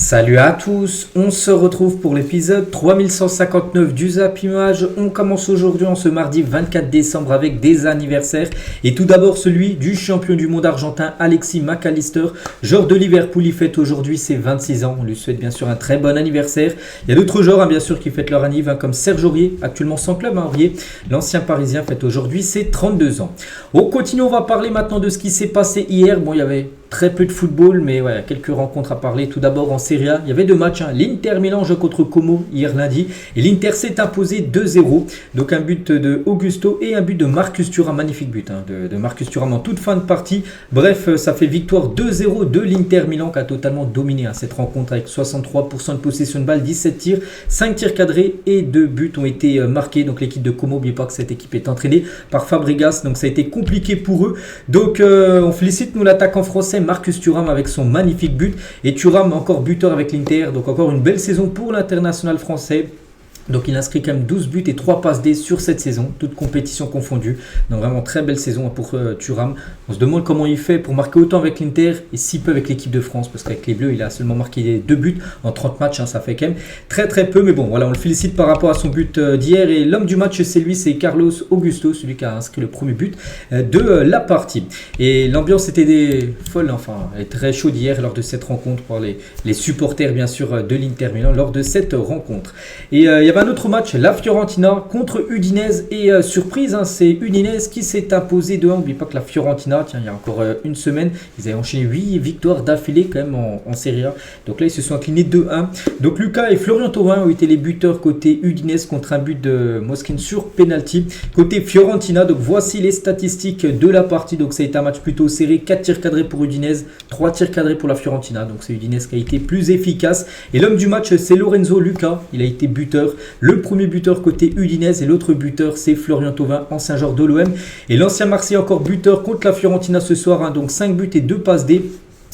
Salut à tous, on se retrouve pour l'épisode 3159 du Zap Image. On commence aujourd'hui en ce mardi 24 décembre avec des anniversaires. Et tout d'abord celui du champion du monde argentin Alexis Mac Allister, joueur de Liverpool. Il fête aujourd'hui ses 26 ans. On lui souhaite bien sûr un très bon anniversaire. Il y a d'autres joueurs bien sûr qui fêtent leur anniversaire comme Serge Aurier, actuellement sans club. Aurier, l'ancien parisien, fête aujourd'hui ses 32 ans. On continue, on va parler maintenant de ce qui s'est passé hier. Bon, il y avait très peu de football, mais ouais, quelques rencontres à parler. Tout d'abord en Serie A, il y avait deux matchs. L'Inter Milan joue contre Como hier lundi. Et l'Inter s'est imposé 2-0. Donc un but de Augusto et un but de Marcus Thuram. Magnifique but de Marcus Thuram en toute fin de partie. Bref, ça fait victoire 2-0 de l'Inter Milan qui a totalement dominé cette rencontre avec 63% de possession de balle, 17 tirs, 5 tirs cadrés et 2 buts ont été marqués. Donc l'équipe de Como, n'oubliez pas que cette équipe est entraînée par Fabregas. Donc ça a été compliqué pour eux. Donc on félicite nous l'attaquant français Marcus Thuram avec son magnifique but. Et Thuram encore buteur avec l'Inter. Donc encore une belle saison pour l'international français. Donc il inscrit quand même 12 buts et 3 passes D sur cette saison, toutes compétitions confondues. Donc vraiment très belle saison pour Thuram. On se demande comment il fait pour marquer autant avec l'Inter et si peu avec l'équipe de France. Parce qu'avec les Bleus, il a seulement marqué 2 buts en 30 matchs. Ça fait quand même très peu. Mais bon, voilà, on le félicite par rapport à son but d'hier. Et l'homme du match, c'est Carlos Augusto, celui qui a inscrit le premier but de la partie. Et l'ambiance était folle, elle est très chaude hier lors de cette rencontre pour les supporters bien sûr de l'Inter Milan lors de cette rencontre. Et il y avait un autre match, la Fiorentina contre Udinese et surprise, c'est Udinese qui s'est imposé 2-1. N'oubliez pas que la Fiorentina, il y a encore une semaine, ils avaient enchaîné 8 victoires d'affilée quand même en Serie A. Donc là, ils se sont inclinés 2-1. Donc Lucas et Florian Thauvin ont été les buteurs côté Udinese contre un but de Moskin sur penalty. Côté Fiorentina, donc voici les statistiques de la partie. Donc ça a été un match plutôt serré, 4 tirs cadrés pour Udinese, 3 tirs cadrés pour la Fiorentina. Donc c'est Udinese qui a été plus efficace. Et l'homme du match, c'est Lorenzo Lucas. Il a été buteur. Le premier buteur côté Udinese et l'autre buteur c'est Florian Thauvin, ancien joueur de l'OM. Et l'ancien Marseillais encore buteur contre la Fiorentina ce soir, donc 5 buts et 2 passes D.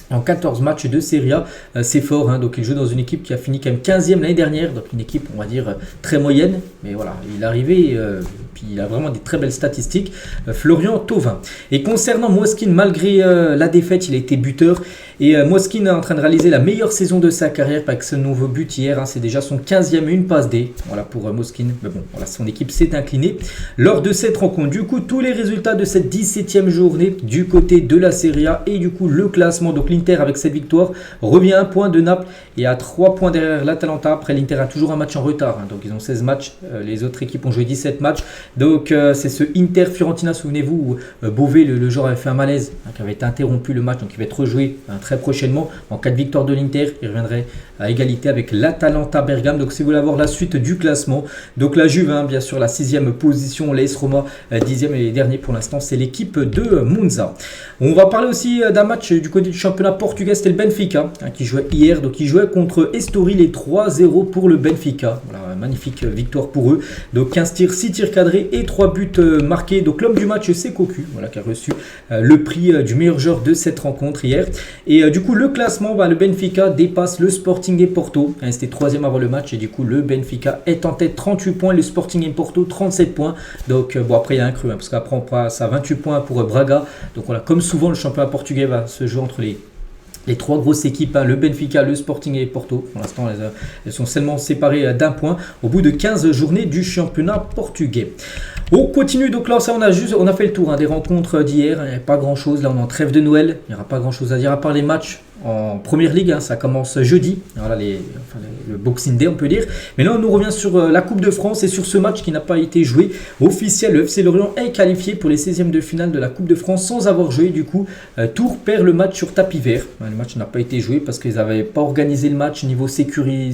En 14 matchs de Serie A, c'est fort. Donc il joue dans une équipe qui a fini quand même 15e l'année dernière. Donc une équipe, on va dire, très moyenne. Mais voilà, il est arrivé, puis il a vraiment des très belles statistiques. Florian Thauvin. Et concernant Moskin, malgré la défaite, il a été buteur. Et Moskin est en train de réaliser la meilleure saison de sa carrière avec ce nouveau but hier. C'est déjà son 15e et une passe D. Voilà pour Moskin. Mais bon, voilà, son équipe s'est inclinée lors de cette rencontre. Du coup, tous les résultats de cette 17e journée du côté de la Serie A et du coup le classement. Donc l'Inter avec cette victoire revient à 1 point de Naples et à 3 points derrière l'Atalanta. Après l'Inter a toujours un match en retard. Donc ils ont 16 matchs. Les autres équipes ont joué 17 matchs. Donc c'est ce Inter Fiorentina, souvenez-vous, où Beauvais, le joueur, avait fait un malaise, qui avait été interrompu le match. Donc il va être rejoué très prochainement. En cas de victoire de l'Inter, il reviendrait à égalité avec l'Atalanta Bergame. Donc si vous voulez avoir la suite du classement, donc la Juve, bien sûr, la 6e position, l'AS Roma 10e et les derniers pour l'instant, c'est l'équipe de Monza. On va parler aussi d'un match du côté du championnat portugais, c'était le Benfica qui jouait hier. Donc il jouait contre Estoril et 3-0 pour le Benfica. Voilà, magnifique victoire pour eux. Donc 15 tirs, 6 tirs cadrés et 3 buts marqués. Donc l'homme du match, c'est Cocu, qui a reçu le prix du meilleur joueur de cette rencontre hier. Et du coup, le classement, le Benfica dépasse le Sporting et Porto. C'était 3e avant le match et du coup, le Benfica est en tête 38 points, le Sporting et Porto 37 points. Donc après, il y a un cru, parce qu'après, on passe à 28 points pour Braga. Donc voilà, comme souvent, le championnat portugais va se jouer entre les trois grosses équipes, le Benfica, le Sporting et Porto. Pour l'instant, elles sont seulement séparées d'un point au bout de 15 journées du championnat portugais. On continue, donc là on a fait le tour des rencontres d'hier, il n'y a pas grand chose, là on est en trêve de Noël, il n'y aura pas grand chose à dire à part les matchs en première ligue, ça commence jeudi, voilà le Boxing Day on peut dire, mais là on nous revient sur la Coupe de France et sur ce match qui n'a pas été joué, officiel, le FC Lorient est qualifié pour les 16e de finale de la Coupe de France sans avoir joué, du coup Tours perd le match sur tapis vert, le match n'a pas été joué parce qu'ils n'avaient pas organisé le match niveau sécurité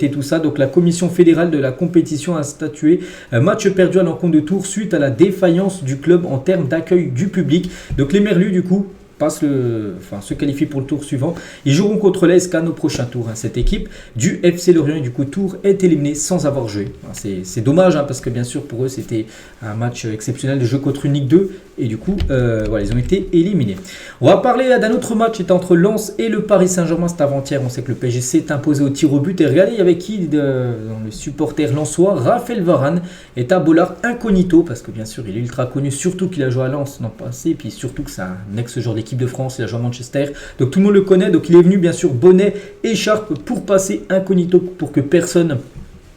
tout ça, donc la commission fédérale de la compétition a statué match perdu à l'encontre de Tours suite à la défaillance du club en termes d'accueil du public. Donc les Merlus du coup se qualifient pour le tour suivant. Ils joueront contre l'AS Cannes au prochain tour. Cette équipe du FC Lorient, du coup Tours est éliminée sans avoir joué. C'est dommage parce que bien sûr pour eux c'était un match exceptionnel de jeu contre une Ligue 2 Et du coup, voilà, ils ont été éliminés. On va parler d'un autre match, c'était entre Lens et le Paris Saint-Germain, c'était avant-hier. On sait que le PSG s'est imposé au tir au but. Et regardez avec qui le supporter lensois, Raphaël Varane, est à Bollard incognito, parce que bien sûr, il est ultra connu, surtout qu'il a joué à Lens l'an passé, et puis surtout que c'est un ex-joueur d'équipe de France, il a joué à Manchester. Donc tout le monde le connaît, donc il est venu bien sûr bonnet, écharpe pour passer incognito pour que personne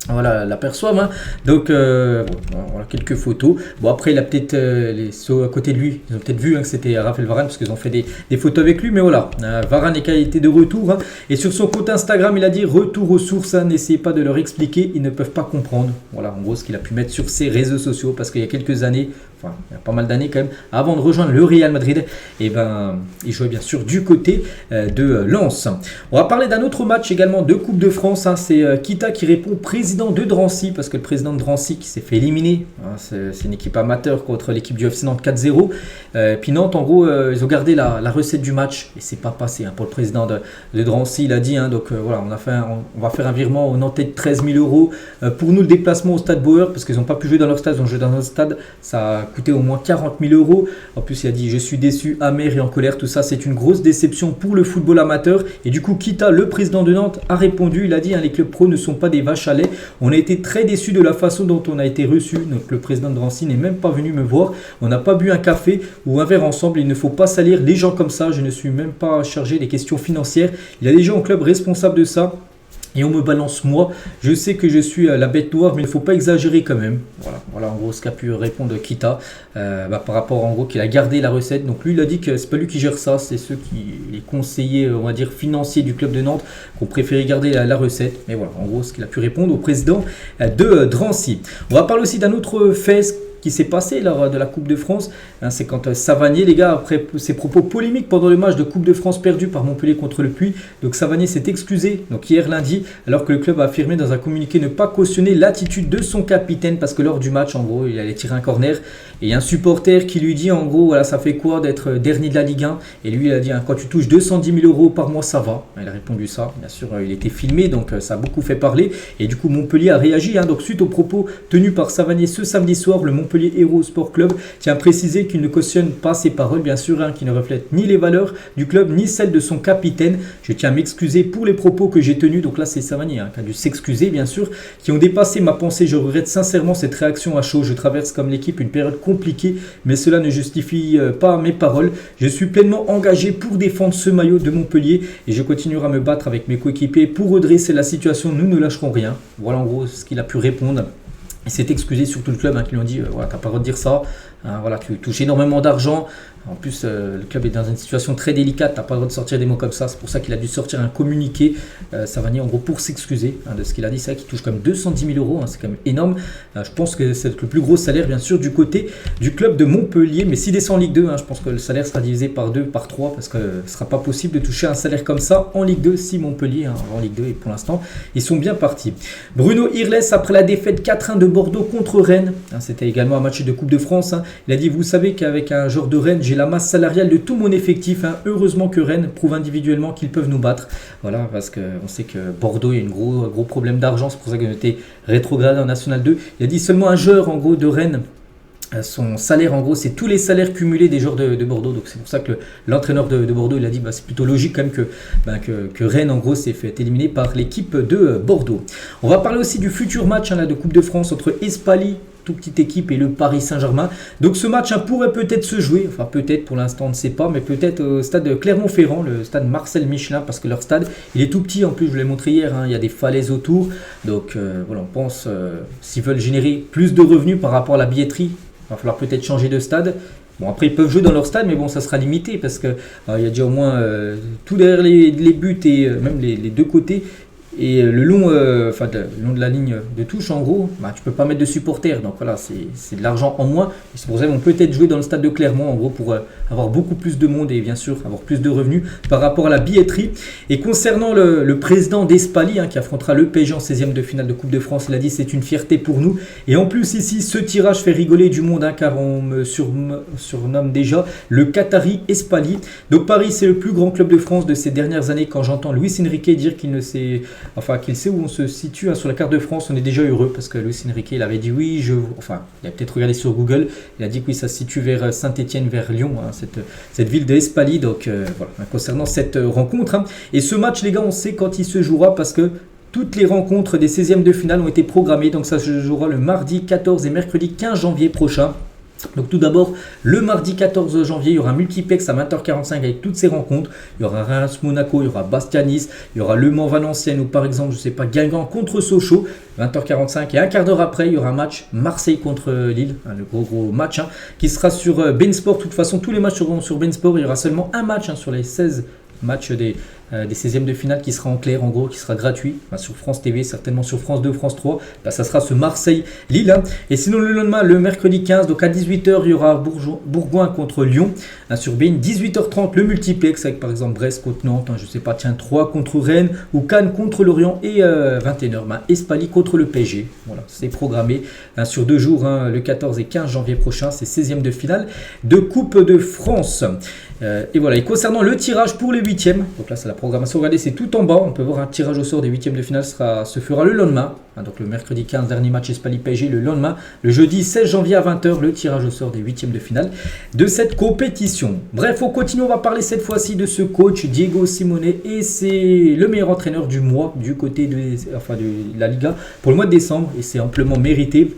l'aperçoivent. Hein. Donc voilà quelques photos. Bon après il a peut-être les sauts à côté de lui, ils ont peut-être vu que c'était Raphaël Varane parce qu'ils ont fait des photos avec lui, mais voilà, Varane est qualité de retour. Hein. Et sur son compte Instagram il a dit retour aux sources, hein, n'essayez pas de leur expliquer, ils ne peuvent pas comprendre. Voilà en gros ce qu'il a pu mettre sur ses réseaux sociaux, parce qu'il y a quelques années, enfin il y a pas mal d'années quand même, avant de rejoindre le Real Madrid, et il jouait bien sûr du côté de Lens. On va parler d'un autre match également de Coupe de France, hein. C'est Kita qui répond président de Drancy, parce que le président de Drancy qui s'est fait éliminer, hein, c'est une équipe amateur contre l'équipe du FC Nantes 4-0. Puis Nantes en gros ils ont gardé la recette du match et c'est pas passé, hein, pour le président de Drancy, il a dit, hein, donc voilà on va faire un virement au Nantais de 13 000 euros pour nous le déplacement au stade Bauer, parce qu'ils n'ont pas pu jouer dans leur stade, ils ont joué dans notre stade, ça a coûté au moins 40 000 euros. En plus il a dit je suis déçu, amer et en colère, tout ça c'est une grosse déception pour le football amateur. Et du coup Kita, le président de Nantes, a répondu, il a dit, hein, les clubs pro ne sont pas des vaches à lait. On a été très déçus de la façon dont on a été reçu. Donc le président de Drancy n'est même pas venu me voir. On n'a pas bu un café ou un verre ensemble. Il ne faut pas salir les gens comme ça. Je ne suis même pas chargé des questions financières. Il y a des gens au club responsables de ça. Et on me balance moi, je sais que je suis la bête noire, mais il ne faut pas exagérer quand même. Voilà en gros ce qu'a pu répondre Kita, par rapport en gros qu'il a gardé la recette. Donc lui il a dit que c'est pas lui qui gère ça, c'est les conseillers on va dire financiers du club de Nantes qui ont préféré garder la recette. Mais voilà en gros ce qu'il a pu répondre au président de Drancy. On va parler aussi d'un autre fait qui s'est passé lors de la Coupe de France, hein, c'est quand Savanier, les gars, après ses propos polémiques pendant le match de Coupe de France perdu par Montpellier contre le Puy, donc Savanier s'est excusé, donc hier lundi, alors que le club a affirmé dans un communiqué ne pas cautionner l'attitude de son capitaine, parce que lors du match, en gros, il allait tirer un corner, et il y a un supporter qui lui dit, en gros, voilà, ça fait quoi d'être dernier de la Ligue 1, et lui, il a dit, hein, quand tu touches 210 000 euros par mois, ça va. Il a répondu ça, bien sûr, il était filmé, donc ça a beaucoup fait parler, et du coup, Montpellier a réagi, hein, donc suite aux propos tenus par Savanier ce samedi soir, le Montpellier Hérault Sport Club tient à préciser qu'il ne cautionne pas ses paroles, bien sûr, hein, qui ne reflètent ni les valeurs du club, ni celles de son capitaine. Je tiens à m'excuser pour les propos que j'ai tenus, donc là c'est Savanier, hein, qui a dû s'excuser, bien sûr, qui ont dépassé ma pensée. Je regrette sincèrement cette réaction à chaud. Je traverse comme l'équipe une période compliquée, mais cela ne justifie pas mes paroles. Je suis pleinement engagé pour défendre ce maillot de Montpellier et je continuerai à me battre avec mes coéquipiers pour redresser la situation. Nous ne lâcherons rien. Voilà en gros ce qu'il a pu répondre. Il s'est excusé sur tout le club, hein, qui lui ont dit voilà, t'as pas le droit de dire ça, hein, voilà, tu touches énormément d'argent. En plus, le club est dans une situation très délicate, t'as pas le droit de sortir des mots comme ça. C'est pour ça qu'il a dû sortir un communiqué, Savanier, en gros, pour s'excuser, hein, de ce qu'il a dit. C'est vrai qu'il touche comme 210 000 euros, hein, c'est quand même énorme. Je pense que c'est le plus gros salaire, bien sûr, du côté du club de Montpellier. Mais s'il descend en Ligue 2, hein, je pense que le salaire sera divisé par 2, par 3, parce que ce sera pas possible de toucher un salaire comme ça en Ligue 2 si Montpellier, hein, en Ligue 2, et pour l'instant, ils sont bien partis. Bruno Irles, après la défaite 4-1 de Bordeaux contre Rennes, hein, c'était également un match de Coupe de France, hein, il a dit, vous savez qu'avec un joueur de Rennes, j'ai la masse salariale de tout mon effectif, hein. Heureusement que Rennes prouve individuellement qu'ils peuvent nous battre. Voilà, parce qu'on sait que Bordeaux, il y a un gros problème d'argent, c'est pour ça qu'ils ont été rétrogradés en National 2. Il a dit seulement un joueur en gros de Rennes, son salaire en gros c'est tous les salaires cumulés des joueurs de Bordeaux, donc c'est pour ça que l'entraîneur de Bordeaux il a dit c'est plutôt logique quand même que Rennes en gros s'est fait éliminer par l'équipe de Bordeaux. On va parler aussi du futur match, hein, là, de Coupe de France entre Espali, toute petite équipe, et le Paris Saint-Germain. Donc ce match, hein, pourrait peut-être se jouer, enfin peut-être, pour l'instant on ne sait pas, mais peut-être au stade Clermont-Ferrand, le stade Marcel Michelin, parce que leur stade il est tout petit, en plus je vous l'ai montré hier, hein, il y a des falaises autour, donc voilà, on pense s'ils veulent générer plus de revenus par rapport à la billetterie, il va falloir peut-être changer de stade. Bon, après ils peuvent jouer dans leur stade, mais bon, ça sera limité parce que il y a déjà au moins tout derrière les buts et même les deux côtés. Et le long de la ligne de touche, en gros, tu peux pas mettre de supporters. Donc voilà, c'est de l'argent en moins. Et c'est pour ça qu'on peut peut-être jouer dans le stade de Clermont, en gros, pour avoir beaucoup plus de monde et bien sûr avoir plus de revenus par rapport à la billetterie. Et concernant le président d'Espali, hein, qui affrontera le PSG en 16e de finale de Coupe de France, il a dit c'est une fierté pour nous. Et en plus ici, ce tirage fait rigoler du monde, hein, car on me surnomme déjà le Qatari Espali. Donc Paris, c'est le plus grand club de France de ces dernières années. Quand j'entends Luis Enrique dire qu'il ne sait enfin qu'il sait où on se situe sur la carte de France. On est déjà heureux parce que Luis Enrique il avait dit oui, enfin il a peut-être regardé sur Google, il a dit que oui ça se situe vers Saint-Étienne, vers Lyon, cette ville de Espali. Donc voilà, concernant cette rencontre. Et ce match les gars, on sait quand il se jouera parce que toutes les rencontres des 16e de finale ont été programmées, donc ça se jouera le mardi 14 et mercredi 15 janvier prochain. Donc tout d'abord, le mardi 14 janvier, il y aura un multiplex à 20h45 avec toutes ces rencontres. Il y aura Reims-Monaco, il y aura Bastia-Nice, il y aura Le Mans-Valenciennes ou par exemple, je sais pas, Guingamp contre Sochaux, 20h45. Et un quart d'heure après, il y aura un match Marseille contre Lille, le gros match qui sera sur beIN Sport. De toute façon, tous les matchs seront sur beIN Sport. Il y aura seulement un match sur les 16 matchs des 16e de finale qui sera en clair, en gros, qui sera gratuit sur France TV, certainement sur France 2, France 3. Ça sera ce Marseille-Lille. Et sinon, le lendemain, le mercredi 15, donc à 18h, il y aura Bourgoin contre Lyon sur beIN. 18h30, le multiplex avec par exemple Brest contre Nantes, je sais pas, tiens, 3 contre Rennes ou Cannes contre Lorient. Et 21h, Espali contre le PSG. Voilà, c'est programmé sur 2 jours, le 14 et 15 janvier prochain, c'est 16e de finale de Coupe de France. Et voilà, et concernant le tirage pour les 8e, donc là c'est la programmation, regardez c'est tout en bas, on peut voir un tirage au sort des 8e de finale se fera le lendemain, donc le mercredi 15, dernier match Espali PSG le lendemain, le jeudi 16 janvier à 20h, le tirage au sort des 8e de finale de cette compétition. Bref, on continue, on va parler cette fois-ci de ce coach Diego Simeone, et c'est le meilleur entraîneur du mois du côté de la Liga pour le mois de décembre, et c'est amplement mérité.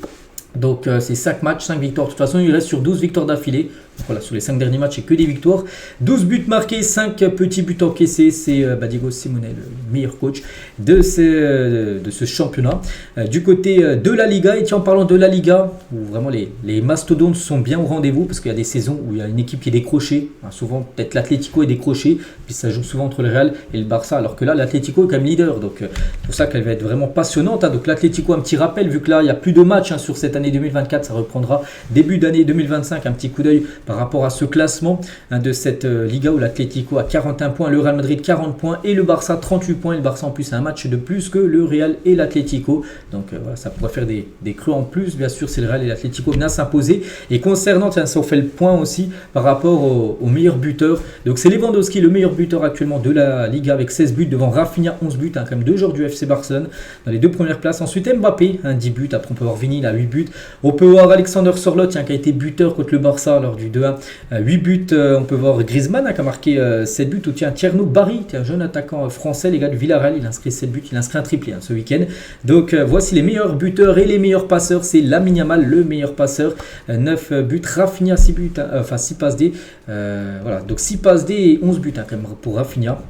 Donc c'est 5 matchs, 5 victoires. De toute façon, il reste sur 12 victoires d'affilée. Donc voilà, sur les 5 derniers matchs, c'est que des victoires. 12 buts marqués, 5 petits buts encaissés. C'est Diego Simeone, le meilleur coach de ce championnat. Du côté de la Liga, et tiens, en parlant de la Liga, où vraiment les mastodontes sont bien au rendez-vous, parce qu'il y a des saisons où il y a une équipe qui est décrochée. Souvent, peut-être l'Atlético est décroché, puis ça joue souvent entre le Real et le Barça, alors que là, l'Atlético est quand même leader. Donc c'est pour ça qu'elle va être vraiment passionnante. Donc l'Atlético, un petit rappel, vu que là, il n'y a plus de matchs sur cette année 2024, ça reprendra début d'année 2025. Un petit coup d'œil par rapport à ce classement de cette Liga où l'Atlético a 41 points, le Real Madrid 40 points et le Barça 38 points. Et le Barça en plus a un match de plus que le Real et l'Atlético. Donc voilà, ça pourrait faire des creux en plus. Bien sûr, c'est le Real et l'Atlético viennent à s'imposer. Et concernant, ça on fait le point aussi par rapport au meilleur buteur. Donc c'est Lewandowski, le meilleur buteur actuellement de la Liga avec 16 buts devant Rafinha, 11 buts, quand même 2 joueurs du FC Barcelone dans les 2 premières places. Ensuite Mbappé, 10 buts. Après on peut voir Vini, il a 8 buts. On peut voir Alexander Sørloth qui a été buteur contre le Barça lors du 2-1. 8 buts. On peut voir Griezmann qui a marqué 7 buts. Ou tiens, Thierno Barry, un jeune attaquant français, les gars de Villarreal, il a inscrit 7 buts. Il a inscrit un triplé ce week-end. Donc voici les meilleurs buteurs et les meilleurs passeurs. C'est Lamine Yamal, le meilleur passeur. 9 buts. Rafinha, 6 buts. Enfin 6 passes D. Voilà, donc 6 passes D et 11 buts quand même pour Rafinha.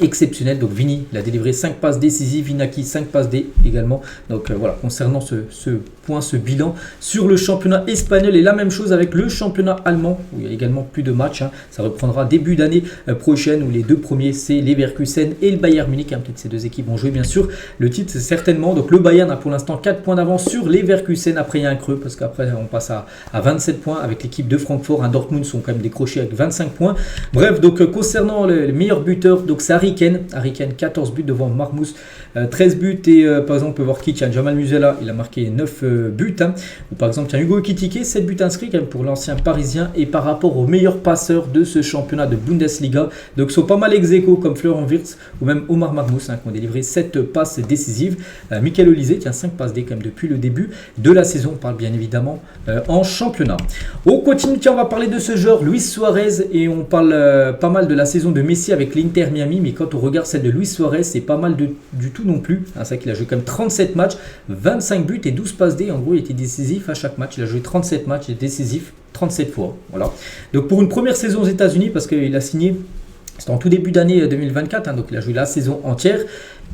Exceptionnel. Donc Vini, il a délivré 5 passes décisives, Inaki 5 passes D également. Donc voilà, concernant ce point, ce bilan sur le championnat espagnol, et la même chose avec le championnat allemand où il y a également plus de matchs. Ça reprendra début d'année prochaine où les 2 premiers c'est Leverkusen et le Bayern Munich. Peut-être ces 2 équipes vont jouer bien sûr le titre certainement. Donc le Bayern a pour l'instant 4 points d'avance sur Leverkusen. Après il y a un creux parce qu'après on passe à 27 points avec l'équipe de Francfort. Dortmund sont quand même décrochés avec 25 points. Bref, donc concernant les meilleurs buteurs, donc c'est Harry Kane, 14 buts devant Marmoush, 13 buts. Et par exemple on peut voir qui, Jamal Musiala, il a marqué 9 buts. Ou par exemple Hugo Ekitike, 7 buts inscrits quand même pour l'ancien parisien. Et par rapport aux meilleurs passeurs de ce championnat de Bundesliga, donc sont pas mal ex-aequo comme Florian Wirtz ou même Omar Marmoush qui ont délivré 7 passes décisives. Michael Olise qui a 5 passes D quand même depuis le début de la saison. On parle bien évidemment en championnat. On continue, tiens, on va parler de ce joueur Luis Suarez, et on parle pas mal de la saison de Messi avec l'Inter Miami, mais quand on regarde celle de Luis Suarez, c'est pas mal du tout non plus. C'est vrai qu'il a joué quand même 37 matchs, 25 buts et 12 passes D. En gros, il était décisif à chaque match. Il a joué 37 matchs et décisif 37 fois. Voilà. Donc pour une première saison aux États-Unis, parce qu'il a signé, c'était en tout début d'année 2024, donc il a joué la saison entière.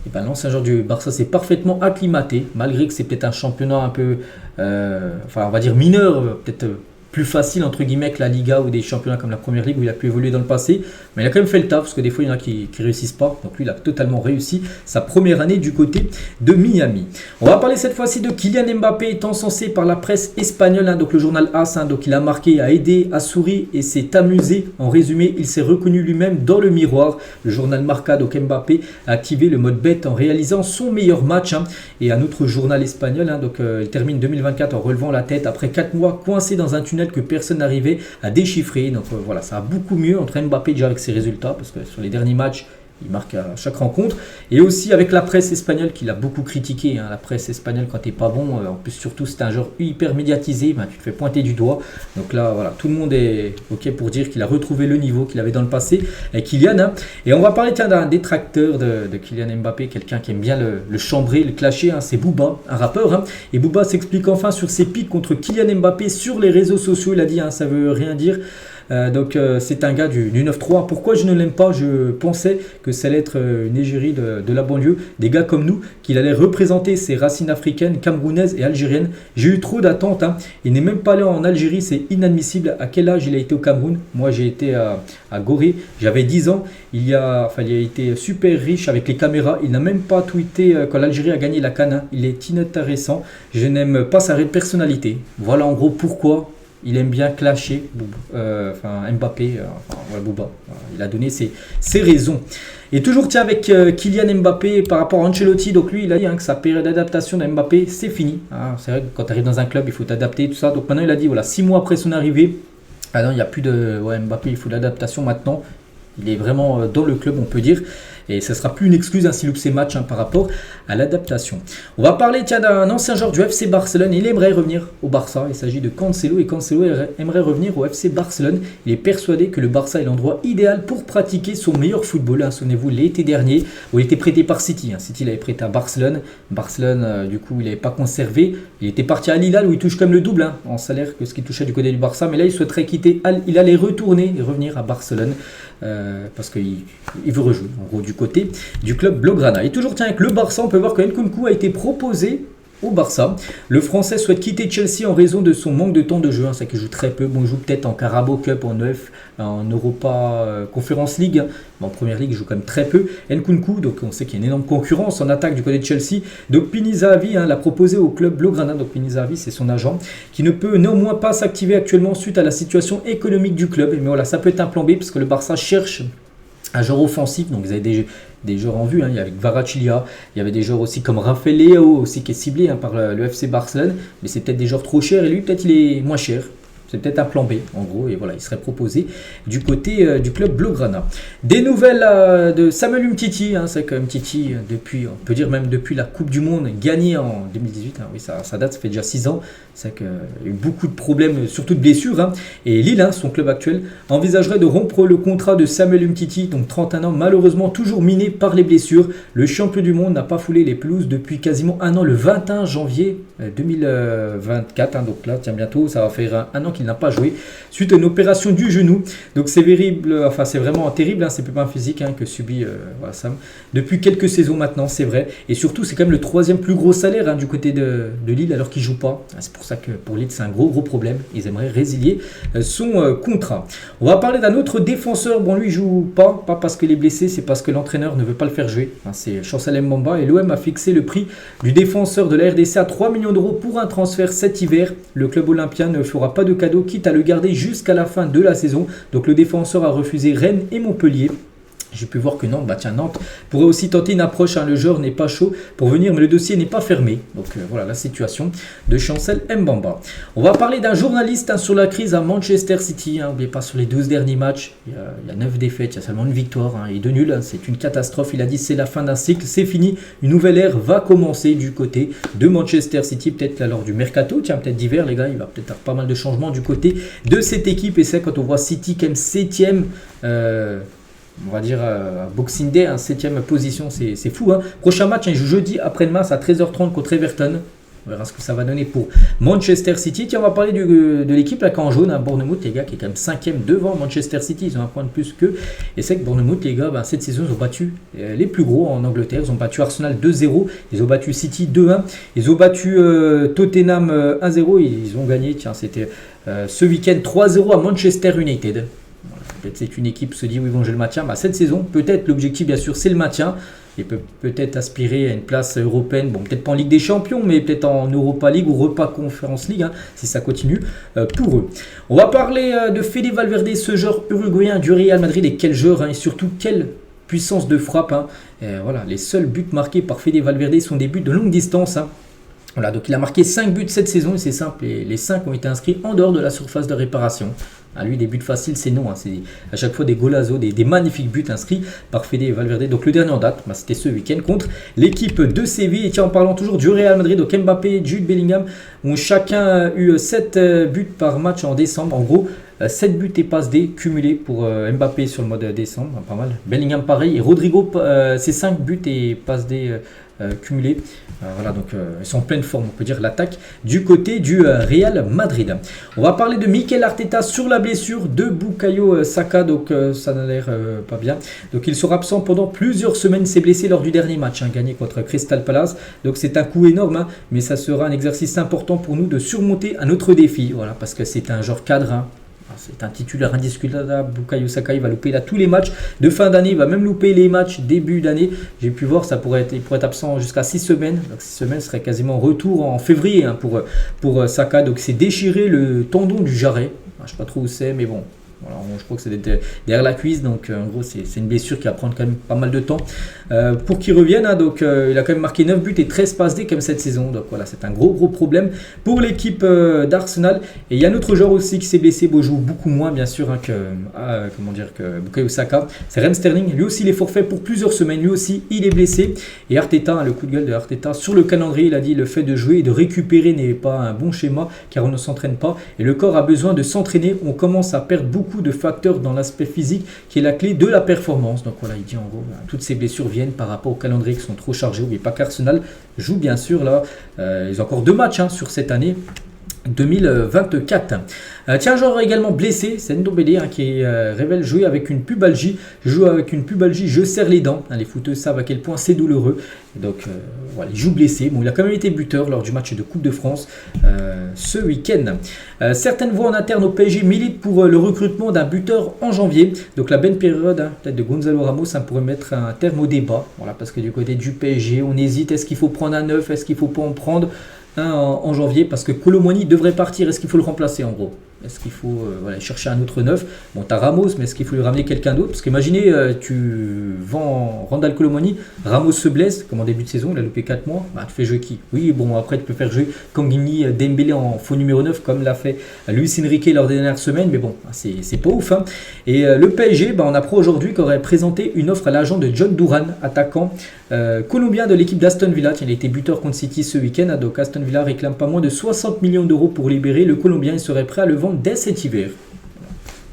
Et ben l'ancien joueur du Barça s'est parfaitement acclimaté, malgré que c'est peut-être un championnat un peu, on va dire mineur, peut-être plus facile entre guillemets que la Liga ou des championnats comme la Première Ligue où il a pu évoluer dans le passé, mais il a quand même fait le taf parce que des fois il y en a qui réussissent pas. Donc lui il a totalement réussi sa première année du côté de Miami. On va parler cette fois-ci de Kylian Mbappé, étant censé par la presse espagnole, donc le journal AS, donc il a marqué, a aidé, a souri et s'est amusé. En résumé, il s'est reconnu lui-même dans le miroir. Le journal Marca, donc Mbappé a activé le mode bête en réalisant son meilleur match. Et un autre journal espagnol, donc il termine 2024 en relevant la tête après 4 mois coincé dans un tunnel que personne n'arrivait à déchiffrer. Donc voilà, ça a beaucoup mieux entre Mbappé déjà avec ses résultats, parce que sur les derniers matchs Il marque à chaque rencontre. Et aussi avec la presse espagnole qui l'a beaucoup critiqué. La presse espagnole, quand t'es pas bon, en plus surtout c'est un joueur hyper médiatisé, tu te fais pointer du doigt. Donc là, voilà, tout le monde est OK pour dire qu'il a retrouvé le niveau qu'il avait dans le passé. Et Kylian. Et on va parler d'un détracteur de Kylian Mbappé, quelqu'un qui aime bien le chambrer, le clasher. C'est Booba, un rappeur. Et Booba s'explique enfin sur ses pics contre Kylian Mbappé sur les réseaux sociaux. Il a dit, ça veut rien dire. Donc c'est un gars du 9-3. Pourquoi je ne l'aime pas? Je pensais que ça allait être une égérie de la banlieue, des gars comme nous, qu'il allait représenter ses racines africaines, camerounaises et algériennes. J'ai eu trop d'attentes. Il n'est même pas allé en Algérie, c'est inadmissible. À quel âge il a été au Cameroun? Moi j'ai été à Gorée, j'avais 10 ans. Il a été super riche avec les caméras. Il n'a même pas tweeté quand l'Algérie a gagné la CAN. Il est inintéressant. Je n'aime pas sa personnalité. Voilà en gros pourquoi il aime bien clasher Mbappé, Booba. Il a donné ses raisons. Et toujours avec Kylian Mbappé par rapport à Ancelotti. Donc lui, il a dit que sa période d'adaptation d'Mbappé, c'est fini. C'est vrai que quand tu arrives dans un club, il faut t'adapter, tout ça. Donc maintenant, il a dit, 6 mois après son arrivée, non, il n'y a plus de Mbappé, il faut de l'adaptation maintenant. Il est vraiment dans le club, on peut dire. Et ce ne sera plus une excuse s'il loupe ses matchs par rapport à l'adaptation. On va parler d'un ancien joueur du FC Barcelone. Il aimerait revenir au Barça. Il s'agit de Cancelo. Et Cancelo aimerait revenir au FC Barcelone. Il est persuadé que le Barça est l'endroit idéal pour pratiquer son meilleur football. Souvenez-vous, l'été dernier, où il était prêté par City. City l'avait prêté à Barcelone. Barcelone, du coup, il n'avait pas conservé. Il était parti à Al-Hilal où il touche comme le double en salaire que ce qu'il touchait du côté du Barça. Mais là, il souhaiterait quitter. Il allait retourner et revenir à Barcelone. Parce qu'il veut rejouer en gros du côté du club Blaugrana. Et toujours avec le Barça, on peut voir que Nkunku a été proposé au Barça. Le Français souhaite quitter Chelsea en raison de son manque de temps de jeu. C'est qu'il joue très peu. Il joue peut-être en Carabao Cup, en Europa Conference League. En Première Ligue, il joue quand même très peu. Nkunku, donc on sait qu'il y a une énorme concurrence en attaque du côté de Chelsea. Donc Pini Zahavi l'a proposé au club Blaugrana. Donc Pini Zahavi, c'est son agent, qui ne peut néanmoins pas s'activer actuellement suite à la situation économique du club. Mais voilà, ça peut être un plan B parce que le Barça cherche un joueur offensif. Donc vous avez des joueurs en vue, il y avait Kvaratskhelia, il y avait des joueurs aussi comme Rafael Leao aussi qui est ciblé par le FC Barcelone, mais c'est peut-être des joueurs trop chers et lui peut-être il est moins cher. C'est peut-être un plan B en gros et voilà, il serait proposé du côté du club Blaugrana. Des nouvelles de Samuel Umtiti, c'est quand même Umtiti depuis, on peut dire même depuis la Coupe du Monde gagnée en 2018, oui ça date, ça fait déjà 6 ans, c'est qu'il y a eu beaucoup de problèmes, surtout de blessures, et Lille, son club actuel, envisagerait de rompre le contrat de Samuel Umtiti, donc 31 ans, malheureusement toujours miné par les blessures. Le champion du monde n'a pas foulé les pelouses depuis quasiment un an, le 21 janvier 2024, donc là tiens bientôt, ça va faire un an qu'il n'a pas joué suite à une opération du genou. Donc c'est c'est vraiment terrible ces pépins physiques que subit Sam depuis quelques saisons maintenant, c'est vrai. Et surtout, c'est quand même le 3e plus gros salaire du côté de Lille alors qu'il ne joue pas. C'est pour ça que pour Lille, c'est un gros problème. Ils aimeraient résilier son contrat. On va parler d'un autre défenseur. Bon, lui, il ne joue pas parce qu'il est blessé, c'est parce que l'entraîneur ne veut pas le faire jouer. C'est Chancel Mbamba et l'OM a fixé le prix du défenseur de la RDC à 3 millions d'euros pour un transfert cet hiver. Le club olympien ne fera pas de cadeau, quitte à le garder jusqu'à la fin de la saison. Donc le défenseur a refusé Rennes et Montpellier. J'ai pu voir que Nantes, Nantes pourrait aussi tenter une approche. Le joueur n'est pas chaud pour venir, mais le dossier n'est pas fermé. Donc voilà la situation de Chancel Mbamba. On va parler d'un journaliste sur la crise à Manchester City. N'oubliez pas, sur les 12 derniers matchs, il y a 9 défaites, il y a seulement une victoire et 2 nuls. C'est une catastrophe. Il a dit c'est la fin d'un cycle, c'est fini. Une nouvelle ère va commencer du côté de Manchester City. Peut-être là, lors du mercato, peut-être d'hiver, les gars, il va peut-être avoir pas mal de changements du côté de cette équipe. Et c'est quand on voit City quand même 7e. On va dire Boxing Day, 7e position, c'est fou. Prochain match, il joue jeudi après-demain à 13h30 contre Everton. On verra ce que ça va donner pour Manchester City. Tiens, on va parler de l'équipe là, qui est en jaune, Bournemouth, les gars, qui est quand même 5e devant Manchester City. Ils ont un point de plus qu'eux. Et c'est que Bournemouth, les gars, cette saison, ils ont battu les plus gros en Angleterre. Ils ont battu Arsenal 2-0. Ils ont battu City 2-1. Ils ont battu Tottenham 1-0. Ils ont gagné, tiens, c'était ce week-end 3-0 à Manchester United. Peut-être c'est une équipe se dit où ils vont jouer le maintien. Cette saison, peut-être l'objectif bien sûr c'est le maintien. Et peut-être aspirer à une place européenne, bon peut-être pas en Ligue des Champions, mais peut-être en Europa League ou Europa Conference League, si ça continue pour eux. On va parler de Fede Valverde, ce joueur uruguayen du Real Madrid, et quel joueur, et surtout quelle puissance de frappe. Et voilà, les seuls buts marqués par Fede Valverde sont des buts de longue distance. Voilà, donc il a marqué 5 buts cette saison et c'est simple, les 5 ont été inscrits en dehors de la surface de réparation. À lui, des buts faciles, c'est non. C'est à chaque fois des golazos, des magnifiques buts inscrits par Fede Valverde. Donc le dernier en date, c'était ce week-end contre l'équipe de Séville. Et tiens, en parlant toujours du Real Madrid, donc Mbappé et Jude Bellingham ont chacun eu 7 buts par match en décembre. En gros, 7 buts et passes D cumulés pour Mbappé sur le mois de décembre, pas mal. Bellingham pareil. Et Rodrigo, c'est 5 buts et passes D cumulés. Voilà, donc ils sont en pleine forme, on peut dire, l'attaque du côté du Real Madrid. On va parler de Mikel Arteta sur la blessure de Bukayo Saka, donc ça n'a l'air pas bien. Donc il sera absent pendant plusieurs semaines, s'est blessé lors du dernier match, gagné contre Crystal Palace. Donc c'est un coup énorme, mais ça sera un exercice important pour nous de surmonter un autre défi, voilà, parce que c'est un genre cadre. C'est un titulaire indiscutable. Bukayo Saka, il va louper là tous les matchs de fin d'année. Il va même louper les matchs début d'année. J'ai pu voir, il pourrait être absent jusqu'à 6 semaines. Donc 6 semaines serait quasiment retour en février pour Saka. Donc c'est déchiré le tendon du jarret. Je ne sais pas trop où c'est, mais bon. Voilà, je crois que c'est derrière la cuisse, donc en gros c'est une blessure qui va prendre quand même pas mal de temps pour qu'il revienne. Donc il a quand même marqué 9 buts et 13 passes D comme cette saison, donc voilà, c'est un gros problème pour l'équipe d'Arsenal. Et il y a un autre joueur aussi qui s'est blessé, joue beaucoup moins bien sûr que Bukayo Saka, c'est Raheem Sterling. Lui aussi il est forfait pour plusieurs semaines, lui aussi il est blessé. Et Arteta, le coup de gueule de Arteta sur le calendrier, il a dit le fait de jouer et de récupérer n'est pas un bon schéma car on ne s'entraîne pas et le corps a besoin de s'entraîner. On commence à perdre beaucoup de facteurs dans l'aspect physique qui est la clé de la performance. Donc voilà, il dit en gros, toutes ces blessures viennent par rapport au calendrier qui sont trop chargés. N'oubliez pas qu'Arsenal joue bien sûr là, ils ont encore 2 matchs sur cette année 2024. Tiens, genre également blessé, c'est Ndombele qui révèle jouer avec une pubalgie. Joue avec une pubalgie, je serre les dents. Les footeux savent à quel point c'est douloureux. Donc voilà, il joue blessé. Bon, il a quand même été buteur lors du match de Coupe de France ce week-end. Certaines voix en interne au PSG militent pour le recrutement d'un buteur en janvier. Donc la bonne période peut-être de Gonzalo Ramos, ça pourrait mettre un terme au débat. Voilà, parce que du côté du PSG, on hésite. Est-ce qu'il faut prendre un neuf? Est-ce qu'il ne faut pas en prendre en janvier, parce que Kolo Muani devrait partir. Est-ce qu'il faut le remplacer en gros? Est-ce qu'il faut chercher un autre neuf? Bon, t'as Ramos, mais est-ce qu'il faut lui ramener quelqu'un d'autre? Parce qu'imaginez, tu vends Randal Kolo Muani, Ramos se blesse, comme en début de saison, il a loupé 4 mois, tu fais jouer qui? Oui, bon, après tu peux faire jouer Kangini, Dembélé en faux numéro 9, comme l'a fait Luis Enrique lors des dernières semaines, mais bon, c'est pas ouf. Et le PSG, on apprend aujourd'hui qu'aurait présenté une offre à l'agent de John Duran, attaquant colombien de l'équipe d'Aston Villa. Il a été buteur contre City ce week-end, donc Aston Villa réclame pas moins de 60 millions d'euros pour libérer le Colombien. Il serait prêt à le vendre dès cet hiver.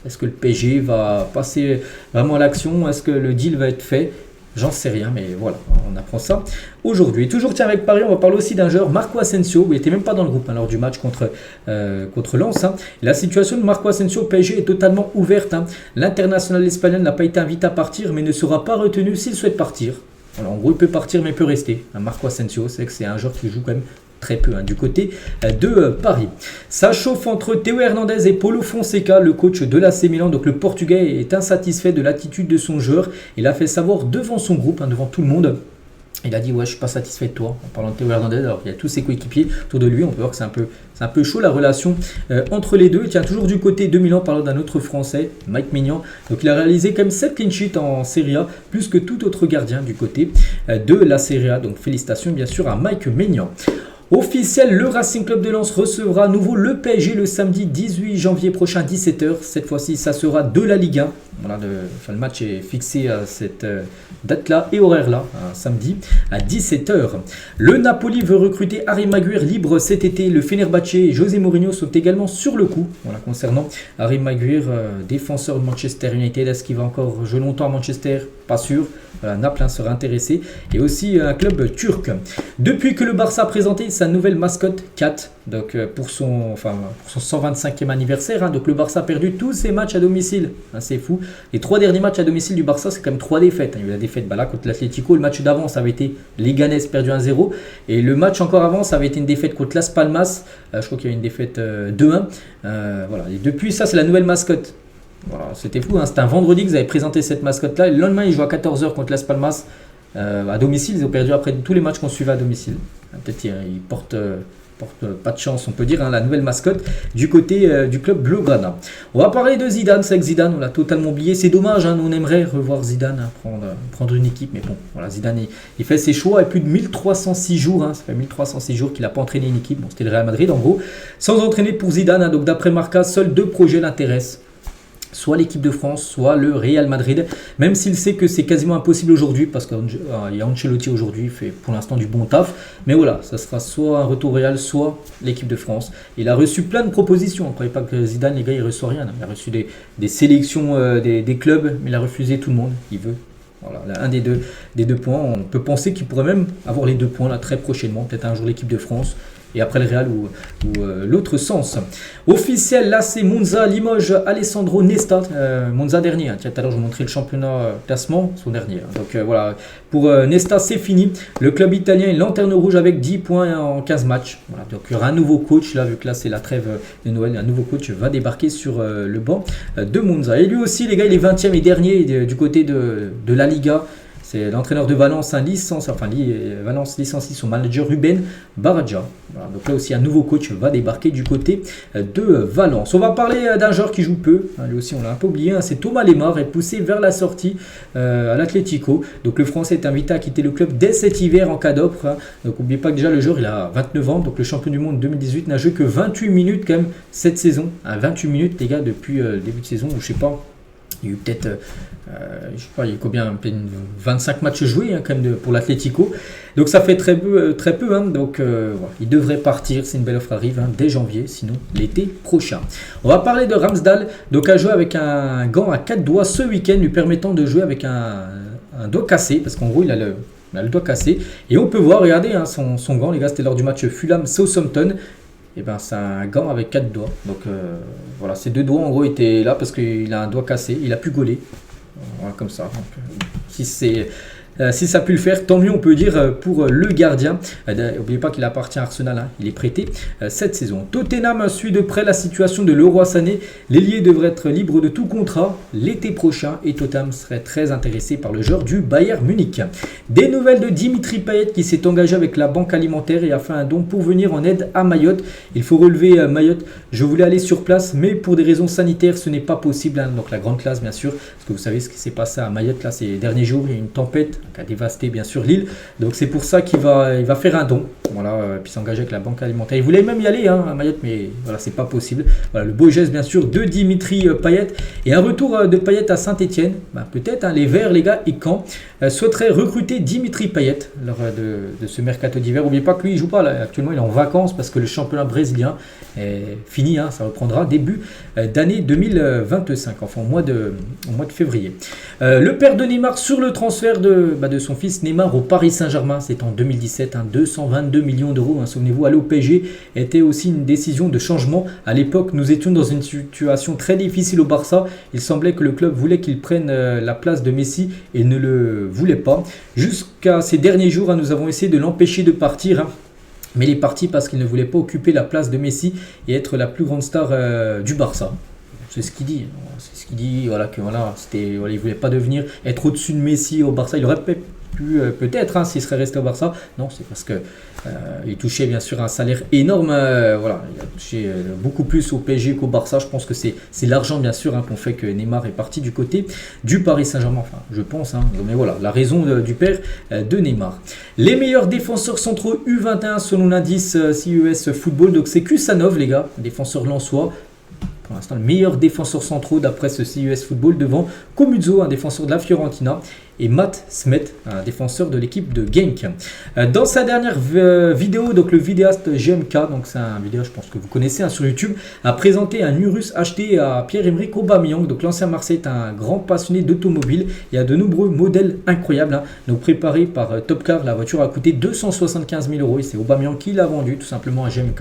Est-ce que le PSG va passer vraiment à l'action? Est-ce que le deal va être fait? J'en sais rien, mais voilà, on apprend ça aujourd'hui. Toujours tiens avec Paris, on va parler aussi d'un joueur, Marco Asensio. Il n'était même pas dans le groupe lors du match contre Lens. La situation de Marco Asensio au PSG est totalement ouverte. L'international espagnol n'a pas été invité à partir, mais ne sera pas retenu s'il souhaite partir. Alors, en gros, il peut partir, mais il peut rester. Marco Asensio, c'est que c'est un joueur qui joue quand même très peu du côté de Paris. Ça chauffe entre Théo Hernandez et Paulo Fonseca, le coach de l'AC Milan. Donc le Portugais est insatisfait de l'attitude de son joueur. Il a fait savoir devant son groupe, devant tout le monde. Il a dit ouais, je suis pas satisfait de toi. En parlant de Théo Hernandez, alors il y a tous ses coéquipiers autour de lui. On peut voir que c'est un peu chaud la relation entre les deux. Il tient toujours du côté de Milan, parlant d'un autre Français, Mike Maignan. Donc il a réalisé quand même 7 clean sheets en Serie A, plus que tout autre gardien du côté de la Serie A. Donc félicitations bien sûr à Mike Maignan. Officiel, le Racing Club de Lens recevra à nouveau le PSG le samedi 18 janvier prochain, 17h. Cette fois-ci, ça sera de la Ligue 1. Voilà, le match est fixé à cette date-là et horaire-là, samedi à 17h. Le Napoli veut recruter Harry Maguire libre cet été. Le Fenerbahçe et José Mourinho sont également sur le coup. Voilà, concernant Harry Maguire, défenseur de Manchester United. Est-ce qu'il va encore jouer longtemps à Manchester? Pas sûr. Voilà, Naples sera intéressé. Et aussi un club turc. Depuis que le Barça a présenté sa nouvelle mascotte, Cat, donc pour son 125e anniversaire, donc le Barça a perdu tous ses matchs à domicile. C'est fou. Les 3 derniers matchs à domicile du Barça, c'est quand même 3 défaites. Il y a eu la défaite là, contre l'Atlético. Le match d'avant, ça avait été Leganés perdu 1-0. Et le match encore avant, ça avait été une défaite contre Las Palmas. Je crois qu'il y a eu une défaite 2-1. Voilà. Et depuis ça, c'est la nouvelle mascotte. Voilà, c'était fou, c'était un vendredi que vous avez présenté cette mascotte-là. Et le lendemain, ils jouent à 14h contre Las Palmas à domicile. Ils ont perdu après tous les matchs qu'on suivait à domicile. Peut-être ils portent porte pas de chance, on peut dire, hein, la nouvelle mascotte du côté du club blaugrana. On va parler de Zidane. C'est que Zidane, on l'a totalement oublié. C'est dommage, hein, nous on aimerait revoir Zidane, hein, prendre une équipe, mais bon, voilà, Zidane il fait ses choix et plus de 1306 jours, hein, ça fait 1306 jours qu'il n'a pas entraîné une équipe. Bon, c'était le Real Madrid en gros, sans entraîner pour Zidane. Hein, donc d'après Marca, seuls 2 projets l'intéressent. Soit l'équipe de France, soit le Real Madrid, même s'il sait que c'est quasiment impossible aujourd'hui, parce qu'il y a Ancelotti aujourd'hui, il fait pour l'instant du bon taf, mais voilà, ça sera soit un retour Real, soit l'équipe de France. Il a reçu plein de propositions, ne croyez pas que Zidane, les gars, il ne reçoit rien, il a reçu des sélections des clubs, mais il a refusé tout le monde, il veut. Voilà, un des deux points, on peut penser qu'il pourrait même avoir les 2 points là très prochainement, peut-être un jour l'équipe de France, et après le Real ou l'autre sens. Officiel, là c'est Monza, Limoges, Alessandro Nesta. Monza dernier. Hein. Tiens, tout à l'heure je vous montrais le championnat classement, son dernier. Hein. Donc voilà, pour Nesta c'est fini. Le club italien est lanterne rouge avec 10 points en 15 matchs. Voilà, donc il y aura un nouveau coach, là vu que là c'est la trêve de Noël, un nouveau coach va débarquer sur le banc de Monza. Et lui aussi les gars, il est 20e et dernier du côté de la Liga. C'est l'entraîneur de Valence, Valence licencie son manager Ruben Baraja. Voilà, donc là aussi un nouveau coach va débarquer du côté de Valence. On va parler d'un joueur qui joue peu, hein, lui aussi on l'a un peu oublié, hein, c'est Thomas Lemar, est poussé vers la sortie à l'Atlético. Donc le Français est invité à quitter le club dès cet hiver en cas d'offre. Hein. Donc n'oubliez pas que déjà le joueur il a 29 ans, donc le champion du monde 2018 n'a joué que 28 minutes quand même cette saison. Hein, 28 minutes les gars depuis le début de saison, ou je sais pas. Il y a eu peut-être, je sais pas, il y a combien, 25 matchs joués hein, quand même pour l'Atlético. Donc ça fait très peu. Hein, donc voilà, il devrait partir, c'est une belle offre arrive hein, dès janvier, sinon l'été prochain. On va parler de Ramsdale, donc a joué avec un gant à 4 doigts ce week-end, lui permettant de jouer avec un doigt cassé, parce qu'en gros il a le doigt cassé. Et on peut voir, regardez hein, son gant, les gars, c'était lors du match Fulham-Southampton. Et ben c'est un gant avec 4 doigts. Donc voilà, ces 2 doigts en gros étaient là parce qu'il a un doigt cassé, il a pu gauler. Voilà, comme ça. Donc, si ça a pu le faire, tant mieux on peut dire pour le gardien. N'oubliez pas qu'il appartient à Arsenal, hein, il est prêté cette saison. Tottenham suit de près la situation de Leroy Sané. L'ailier devrait être libre de tout contrat l'été prochain et Tottenham serait très intéressé par le joueur du Bayern Munich. Des nouvelles de Dimitri Payet qui s'est engagé avec la banque alimentaire et a fait un don pour venir en aide à Mayotte. Il faut relever Mayotte. Je voulais aller sur place, mais pour des raisons sanitaires, ce n'est pas possible. Hein. Donc la grande classe, bien sûr, parce que vous savez ce qui s'est passé à Mayotte là ces derniers jours. Il y a une tempête qui a dévasté bien sûr l'île, donc c'est pour ça qu'il va faire un don, voilà, puis s'engager avec la banque alimentaire. Il voulait même y aller hein, à Mayotte, mais voilà, c'est pas possible. Voilà, le beau geste bien sûr de Dimitri Payet et un retour de Payet à Saint-Etienne. Peut-être hein, les Verts les gars et Caen souhaiteraient recruter Dimitri Payet lors de ce mercato d'hiver. N'oubliez pas que lui il joue pas là, actuellement il est en vacances parce que le championnat brésilien est fini, hein, ça reprendra début d'année 2025, enfin au mois de février. Le père de Neymar sur le transfert de son fils Neymar au Paris Saint-Germain, c'est en 2017, hein, 222 millions d'euros, hein, souvenez-vous, aller au PSG était aussi une décision de changement. À l'époque, nous étions dans une situation très difficile au Barça, il semblait que le club voulait qu'il prenne la place de Messi et ne le voulait pas. Jusqu'à ces derniers jours, hein, nous avons essayé de l'empêcher de partir, hein, mais il est parti parce qu'il ne voulait pas occuper la place de Messi et être la plus grande star du Barça. C'est ce qu'il dit. C'est ce qu'il dit. Voilà, que voilà, il ne voulait pas devenir être au-dessus de Messi au Barça. Il aurait pu peut-être hein, s'il serait resté au Barça. Non, c'est parce que il touchait bien sûr un salaire énorme. Voilà, il a touché beaucoup plus au PSG qu'au Barça. Je pense que c'est l'argent bien sûr hein, qu'on fait que Neymar est parti du côté du Paris Saint-Germain. Enfin, je pense. Hein, mais voilà, la raison du père de Neymar. Les meilleurs défenseurs centraux U21 selon l'indice CES Football. Donc c'est Kusanov les gars, défenseur lensois. Pour l'instant, le meilleur défenseur centraux d'après ce CES Football devant Comuzzo, un défenseur de la Fiorentina, et Matt Smet, un défenseur de l'équipe de Genk. Dans sa dernière vidéo, donc le vidéaste GMK, donc c'est un vidéo je pense que vous connaissez hein, sur YouTube, a présenté un Urus acheté à Pierre-Emerick Aubameyang. Donc l'ancien Marseillais est un grand passionné d'automobile. Il y a de nombreux modèles incroyables. Hein. Donc préparé par Topcar, la voiture a coûté 275 000 euros et c'est Aubameyang qui l'a vendu tout simplement à GMK.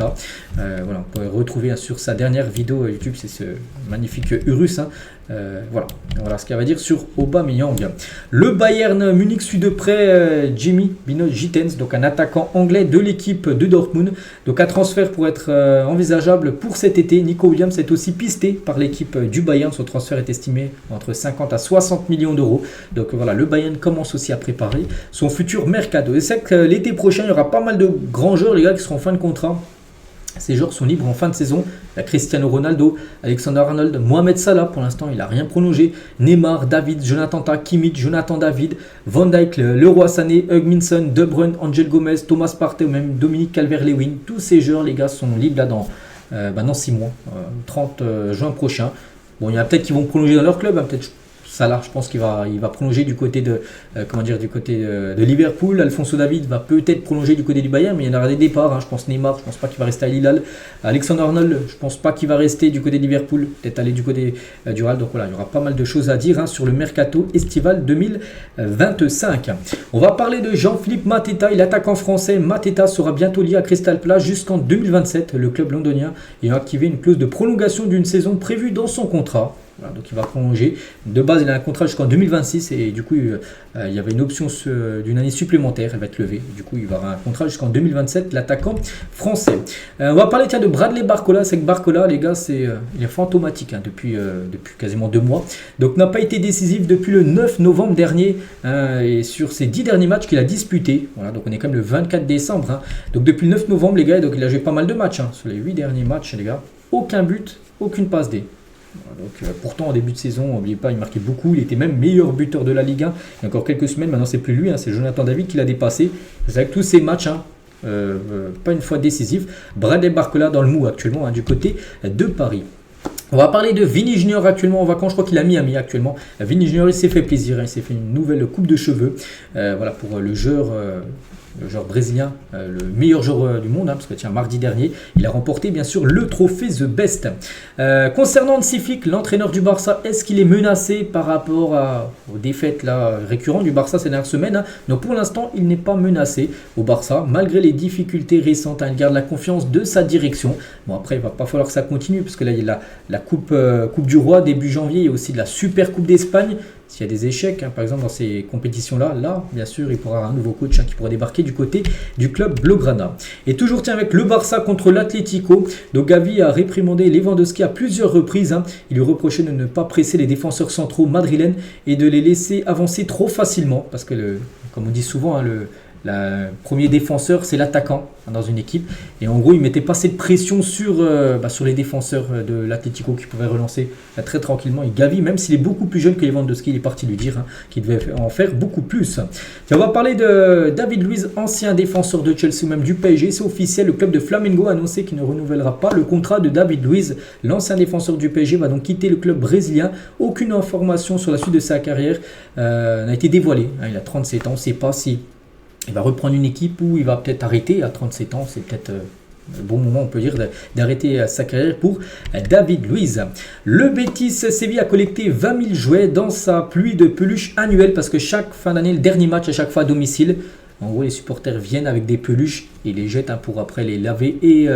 Voilà, on peut retrouver hein, sur sa dernière vidéo YouTube, c'est ce magnifique Urus. Hein. Voilà ce qu'il va dire sur Aubameyang. Le Bayern Munich suit de près Jimmy Bino-Gittens, donc un attaquant anglais de l'équipe de Dortmund. Donc un transfert pour être envisageable pour cet été. Nico Williams est aussi pisté par l'équipe du Bayern. Son transfert est estimé entre 50 à 60 millions d'euros. Donc voilà, le Bayern commence aussi à préparer son futur mercato. Et c'est que l'été prochain, il y aura pas mal de grands joueurs les gars qui seront en fin de contrat. Ces joueurs sont libres en fin de saison. Il y a Cristiano Ronaldo, Alexander Arnold, Mohamed Salah, pour l'instant il n'a rien prolongé. Neymar, David, Jonathan Tah, Kimmich, Jonathan David, Van Dijk, Leroy Sané, Hugminson, De Bruyne, Angel Gomez, Thomas Partey ou même Dominique Calvert-Lewin. Tous ces joueurs, les gars, sont libres là dans 6 mois, 30 juin prochain. Bon, il y en a peut-être qui vont prolonger dans leur club, hein, peut-être Salah, je pense qu'il va prolonger du côté de Liverpool. Alphonso Davies va peut-être prolonger du côté du Bayern, mais il y en aura des départs. Hein. Je pense Neymar, je pense pas qu'il va rester à Hilal. Alexander Arnold, je pense pas qu'il va rester du côté de Liverpool, peut-être aller du côté du Real. Donc voilà, il y aura pas mal de choses à dire sur le mercato estival 2025. On va parler de Jean-Philippe Mateta, il attaquant français. Mateta sera bientôt lié à Crystal Palace jusqu'en 2027. Le club londonien ayant activé une clause de prolongation d'une saison prévue dans son contrat. Voilà, donc il va prolonger. De base, il a un contrat jusqu'en 2026 et du coup, il y avait une option d'une année supplémentaire. Elle va être levée. Du coup, il va avoir un contrat jusqu'en 2027, l'attaquant français. On va parler de Bradley Barcola. C'est que Barcola, les gars, il est fantomatique depuis quasiment 2 mois. Donc, n'a pas été décisif depuis le 9 novembre dernier et sur ses 10 derniers matchs qu'il a disputés. Voilà, donc on est quand même le 24 décembre. Hein. Donc, depuis le 9 novembre, les gars, donc il a joué pas mal de matchs. Sur les 8 derniers matchs, les gars, aucun but, aucune passe D. Donc, pourtant en début de saison, n'oubliez pas, il marquait beaucoup, il était même meilleur buteur de la Ligue 1 il y a encore quelques semaines. Maintenant c'est plus lui, c'est Jonathan David qui l'a dépassé. C'est avec tous ces matchs, pas une fois décisif. Bradley Barcola dans le mou actuellement du côté de Paris. On va parler de Vini Junior actuellement en vacances, je crois qu'il a Miami actuellement. Vini Junior, il s'est fait plaisir, il s'est fait une nouvelle coupe de cheveux. Voilà pour le joueur brésilien, le meilleur joueur du monde, parce que tiens, mardi dernier, il a remporté bien sûr le trophée The Best. Concernant Hansi Flick, l'entraîneur du Barça, est-ce qu'il est menacé par rapport aux défaites récurrentes du Barça ces dernières semaines? Donc pour l'instant, il n'est pas menacé au Barça, malgré les difficultés récentes. Il garde la confiance de sa direction. Bon, après, il va pas falloir que ça continue, parce que là, il y a la coupe du Roi début janvier, il y a aussi de la Super Coupe d'Espagne. S'il y a des échecs, par exemple dans ces compétitions-là, bien sûr, il pourra avoir un nouveau coach qui pourra débarquer du côté du club Blaugrana. Et toujours avec le Barça contre l'Atlético. Donc Gavi a réprimandé Lewandowski à plusieurs reprises. Il lui reprochait de ne pas presser les défenseurs centraux madrilènes et de les laisser avancer trop facilement. Parce que, comme on dit souvent, le premier défenseur, c'est l'attaquant dans une équipe. Et en gros, il mettait pas assez de pression sur les défenseurs de l'Atlético qui pouvaient relancer très tranquillement. Et Gavi, même s'il est beaucoup plus jeune que Lewandowski, il est parti lui dire qu'il devait en faire beaucoup plus. Et on va parler de David Luiz, ancien défenseur de Chelsea ou même du PSG. C'est officiel, le club de Flamengo a annoncé qu'il ne renouvellera pas le contrat de David Luiz. L'ancien défenseur du PSG va donc quitter le club brésilien. Aucune information sur la suite de sa carrière n'a été dévoilée. Il a 37 ans, on ne sait pas si il va reprendre une équipe ou il va peut-être arrêter à 37 ans. C'est peut-être un bon moment, on peut dire, d'arrêter sa carrière pour David Luiz. Le Betis Séville a collecté 20 000 jouets dans sa pluie de peluches annuelle parce que chaque fin d'année, le dernier match à chaque fois à domicile, en gros, les supporters viennent avec des peluches et les jettent pour après les laver et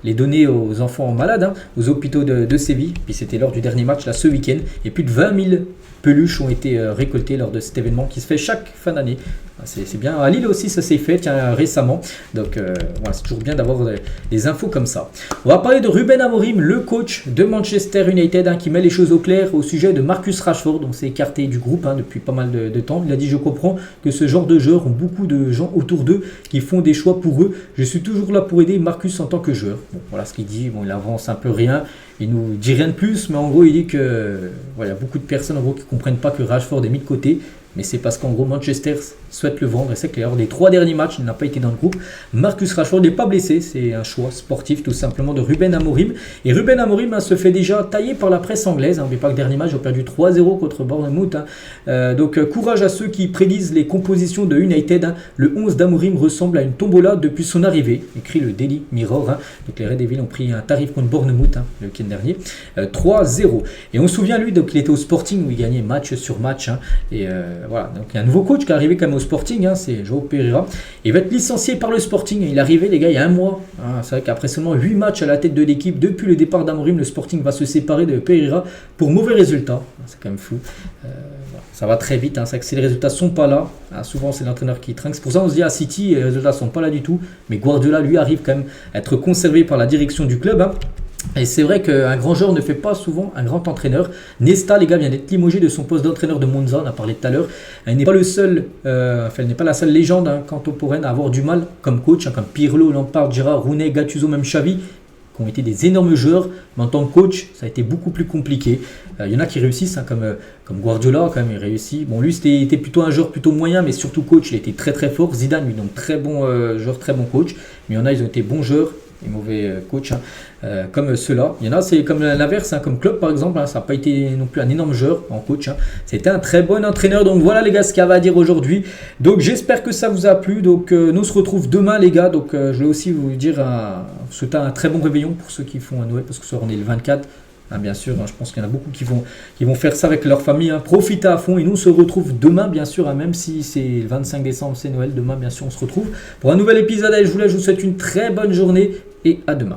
les donner aux enfants malades, aux hôpitaux de Séville. Puis c'était lors du dernier match là, ce week-end. Et plus de 20 000 peluches ont été récoltées lors de cet événement qui se fait chaque fin d'année. C'est bien. À Lille aussi, ça s'est fait récemment. Donc voilà, c'est toujours bien d'avoir des infos comme ça. On va parler de Ruben Amorim, le coach de Manchester United, qui met les choses au clair au sujet de Marcus Rashford. Donc c'est écarté du groupe depuis pas mal de temps. Il a dit: je comprends que ce genre de joueurs ont beaucoup de gens autour d'eux qui font des choix pour eux. Je suis toujours là pour aider Marcus en tant que joueur. Bon, voilà ce qu'il dit. Bon, il avance un peu rien. Il nous dit rien de plus, mais en gros, il dit que voilà, il y a beaucoup de personnes qui ne comprennent pas que Rashford est mis de côté. Mais c'est parce qu'en gros, Manchester souhaite le vendre. Et c'est clair, les 3 derniers matchs, il n'a pas été dans le groupe. Marcus Rashford n'est pas blessé. C'est un choix sportif, tout simplement, de Ruben Amorim. Et Ruben Amorim se fait déjà tailler par la presse anglaise. N'oubliez pas que le dernier match, ils ont perdu 3-0 contre Bournemouth. Donc, courage à ceux qui prédisent les compositions de United. Le 11 d'Amorim ressemble à une tombola depuis son arrivée, écrit le Daily Mirror. Donc, les Red Devils ont pris un tarif contre Bournemouth le week-end dernier. 3-0. Et on se souvient, lui, donc il était au Sporting où il gagnait match sur match. Et voilà, donc il y a un nouveau coach qui est arrivé quand même au Sporting, c'est João Pereira. Il va être licencié par le Sporting. Il est arrivé, les gars, il y a un mois. C'est vrai qu'après seulement 8 matchs à la tête de l'équipe, depuis le départ d'Amorim, le Sporting va se séparer de Pereira pour mauvais résultats. C'est quand même fou. Voilà. Ça va très vite. C'est vrai que si les résultats ne sont pas là, souvent c'est l'entraîneur qui trinque. C'est pour ça qu'on se dit à City, les résultats ne sont pas là du tout. Mais Guardiola, lui, arrive quand même à être conservé par la direction du club. Et c'est vrai qu'un grand joueur ne fait pas souvent un grand entraîneur. Nesta, les gars, vient d'être limogé de son poste d'entraîneur de Monza, on a parlé tout à l'heure. Elle n'est pas le seul, elle n'est pas la seule légende contemporaine à avoir du mal comme coach, comme Pirlo, Lampard, Gerrard, Rooney, Gattuso, même Xavi. qui ont été des énormes joueurs, mais en tant que coach, ça a été beaucoup plus compliqué. Il y en a qui réussissent, hein, comme Guardiola, quand même, il réussit. Bon, lui, était plutôt un joueur plutôt moyen, mais surtout coach, il était très très fort. Zidane, lui, donc très bon joueur, très bon coach. Mais il y en a, ils ont été bons joueurs et mauvais coach, hein, comme ceux-là. Il y en a, c'est comme l'inverse, hein, comme Klopp par exemple, hein, ça n'a pas été non plus un énorme joueur en coach. Hein. C'était un très bon entraîneur. Donc voilà les gars ce qu'il y avait à dire aujourd'hui. Donc j'espère que ça vous a plu. Donc nous on se retrouve demain les gars. Donc je vais aussi vous dire, souhaiter un très bon réveillon pour ceux qui font un Noël, parce que ce soir on est le 24. Hein, bien sûr, hein, je pense qu'il y en a beaucoup qui vont faire ça avec leur famille. Hein. Profitez à fond et nous on se retrouve demain, bien sûr, hein, même si c'est le 25 décembre, c'est Noël. Demain, bien sûr, on se retrouve pour un nouvel épisode. Allez, je vous souhaite une très bonne journée et à demain.